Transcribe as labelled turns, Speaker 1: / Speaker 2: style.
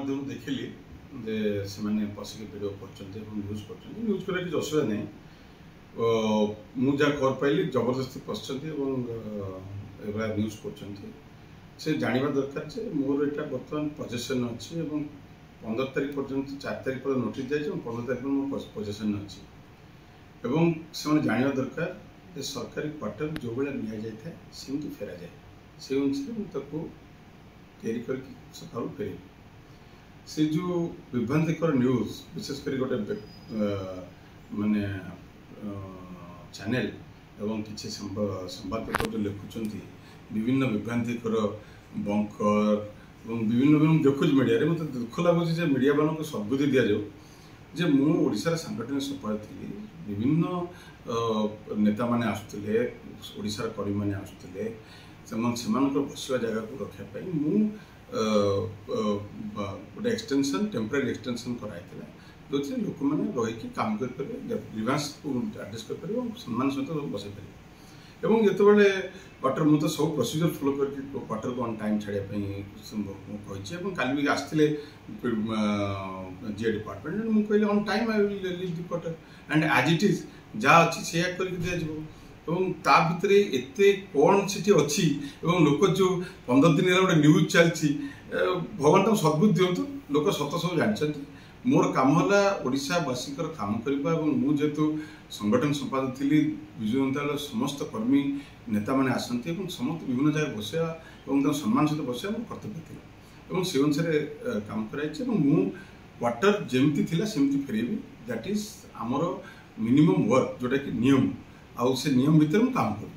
Speaker 1: गणमाध्यम देखिली जे से पशिक भिड कर न्यूज न्यूज कर किसी असुविधा नहीं मुझे खबर पाइली जबरदस्ती पशुंट न्यूज कर जानवा दरकार जे मोर यहाँ बर्तमान पजेसन अच्छी 15 तारीख पर्यंत 4 तारीख पर नोटिस जाए 15 तारीख मोर पजेसन अच्छी से जानवा दरकार जे सरकारी क्वार्टर जो भाई नि जाए सेमती फेरा जाए से अनुसार तैयारी कर सका फेर से जो विभ्रांतिकर न्यूज विशेषकर गोटे माने चैनल एवं किसी संवादपत्र जो लिखुंट विभिन्न विभ्रांतिकर बंकर विभिन्न देखुच मीडिया रे मतलब दुख लगुच मीडिया वालों को सद्बुद्धि दि जाऊ जे मुशार सांगठनिक संपादक थी विभिन्न नेता माने आसुले ओडिशार कर्मी माने आसुले बसवा जगह को रखापी गोटे एक्सटेंशन टेम्पररी एक्सटेंशन कराई जो लोक मैंने रही काम करेंगे ग्रीवांस को आडजस्ट करेंगे सम्मान सहित बसई पारे और जितेबाला क्वार्टर मुझे सब प्रोसीजर फॉलो करके क्वार्टर को ऑन टाइम छाड़ापी कही काली भी आसते जीए डिपार्टमेंट मुझे on time I will leave the quarter and as it is जहाँ अच्छी से दि ता भितर एत कौन से अच्छी लोक जो 15 दिन गोटे न्यूज चलती भगवान तक सद्बुद्धि दिंतु लोक सत सब जानते मोर काम है ओडावासी काम करने मुझे संगठन संपादक थी विजु जनता दल समस्त कर्मी नेता मैंने आसती समस्त विभिन्न जगह बसवा और सम्मान सहित बसवा मोर कर्तव्य थी से अनुसार काम कराई मु क्वार्टर जमती थी सेमती फेरबी दैट इज आमर मिनिमम वर्क जोटा कि नियम आउ से नियम भितर काम कर।